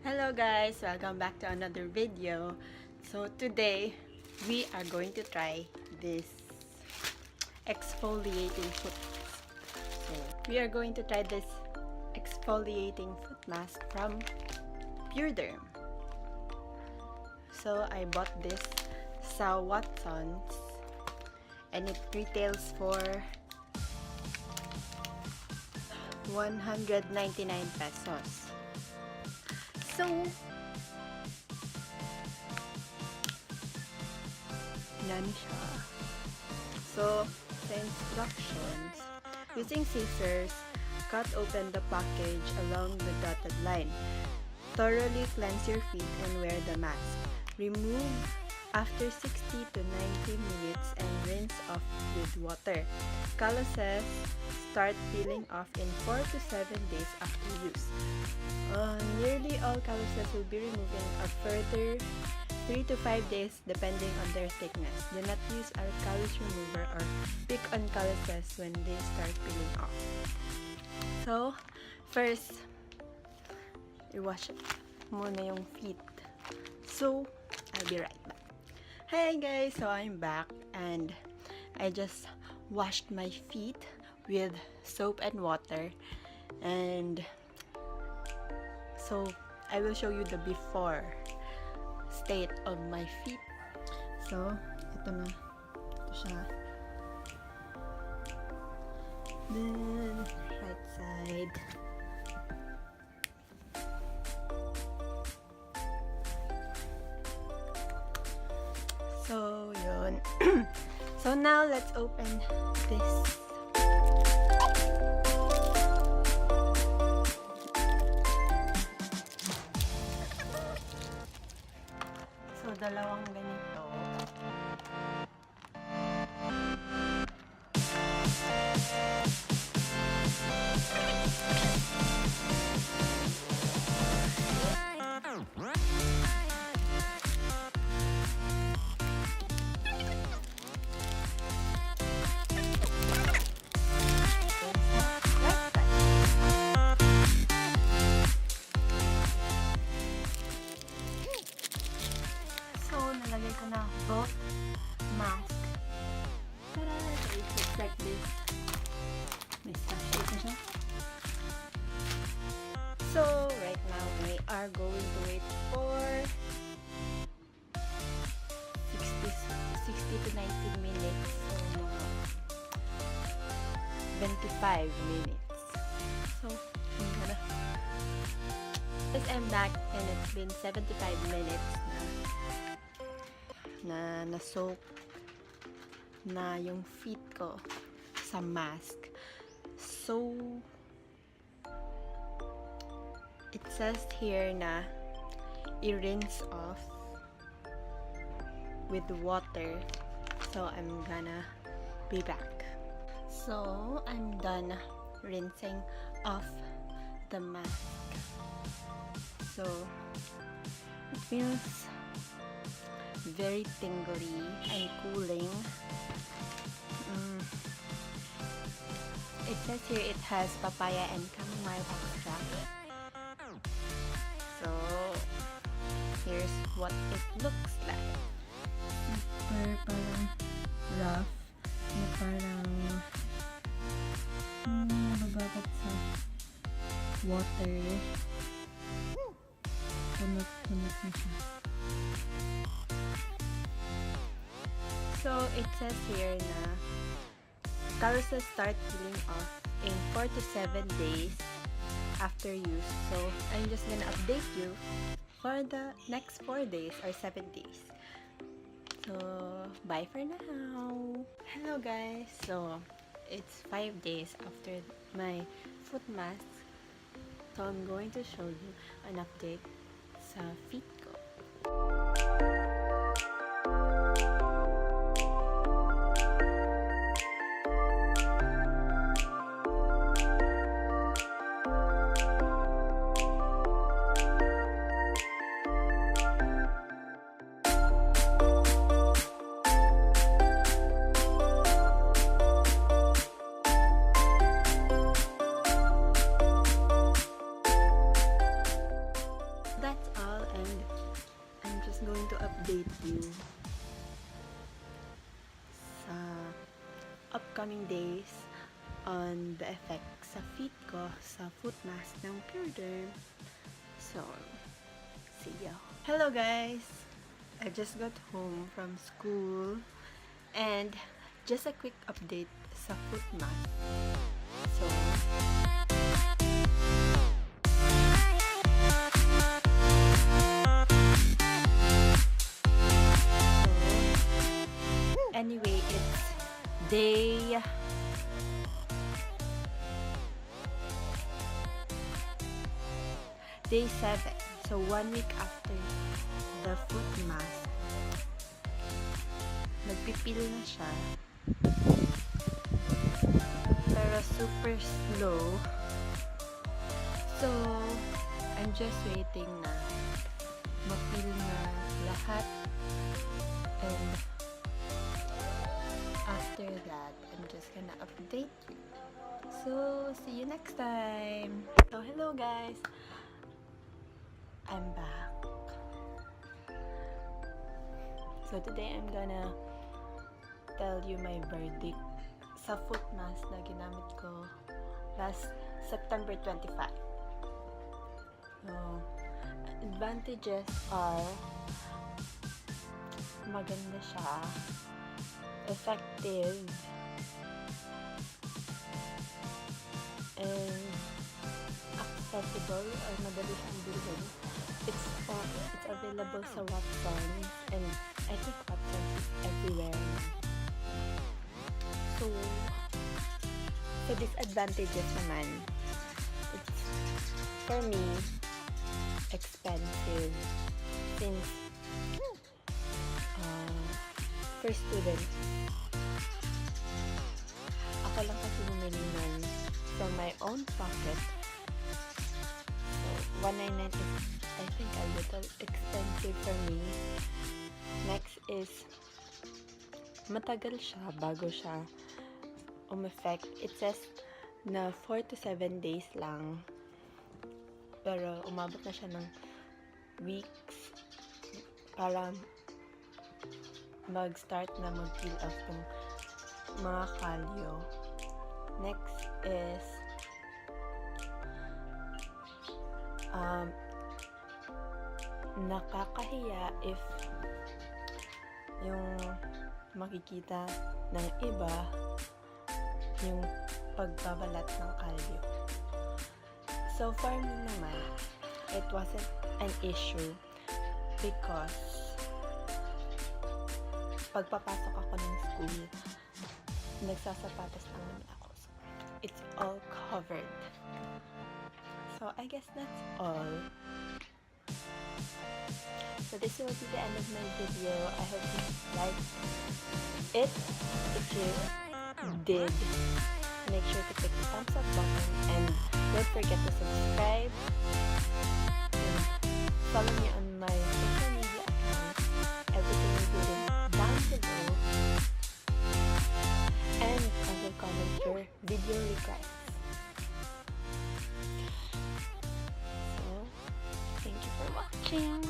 Hello guys, welcome back to another video. So today we are going to try this exfoliating foot mask. So we are going to try this exfoliating foot mask from Purederm. So I bought this sa Watsons and it retails for 199 pesos. So, yan siya. So, the instructions, using scissors, cut open the package along the dotted line. Thoroughly cleanse your feet and wear the mask. Remove after 60 to 90 minutes and rinse off with water. Calluses start peeling off in 4 to 7 days after use. Nearly all calluses will be removed in a further 3 to 5 days depending on their thickness. Do not use a callus remover or pick on calluses when they start peeling off. So, first, i-wash muna yung feet. So, I'll be right back. Hey guys, so I'm back and I just washed my feet with soap and water, and so I will show you the before state of my feet. So ito na, ito siya. Then right side. So yun. So now let's open this. So, dalawang ganito. Nalagay ko na both mask. Tada! So it looks like this. May sachet na siya. So right now we are going to wait for 60 to 90 minutes. So mga 25 minutes. So I'm gonna. Yes, I'm back and it's been 75 minutes na na-soak na yung feet ko sa mask. So, it says here na i-rinse off with water. So, I'm gonna be back. So, I'm done rinsing off the mask. So, it feels very tingly and cooling. It says here it has papaya and chamomile extract. So here's what it looks like. Parang rough na parang nababagat sa water. Punot na siya. So, it says here na calluses start peeling off in 4 to 7 days after use. So, I'm just gonna update you for the next 4 days or 7 days. So, bye for now. Hello guys. So, it's 5 days after my foot mask. So, I'm going to show you an update sa feet ko. and I'm just going to update you sa upcoming days on the effects sa feet ko sa foot mask ng purederm. So, see ya. Hello guys! I just got home from school and just a quick update sa foot mask. So, anyway, it's day 7. So 1 week after the foot mask, nagpipil na siya, pero super slow. So I'm just waiting na mapil na lahat, and after that, I'm just gonna update you. So, see you next time. So, hello guys. I'm back. So, today I'm gonna tell you my verdict sa foot mask na ginamit ko last September 25. So, advantages are maganda siya, effective, and accessible or madali siyang bilhin. It's available sa Watsons, and I think Watsons is everywhere. So disadvantages naman, it's for me expensive since for students. Ako lang kasi bumili nun from my own pocket. So, $199 is, I think, a little expensive for me. Next is, matagal siya bago siya effect. It says na 4 to 7 days lang. Pero, umabot na siya ng weeks para mag-start na mag-peel off ng mga kalyo. Next is nakakahiya if yung makikita ng iba yung pagbabalat ng kalyo. So for me naman, it wasn't an issue because pagpapasok ako ng school, nagsasapatos lang naman ako. So, it's all covered. So, I guess that's all. So, this will be the end of my video. I hope you liked it. If you did, make sure to click the thumbs up button and don't forget to subscribe. And follow me on my social media accounts. Everything will be down below, and I will comment your video requests. So, thank you for watching.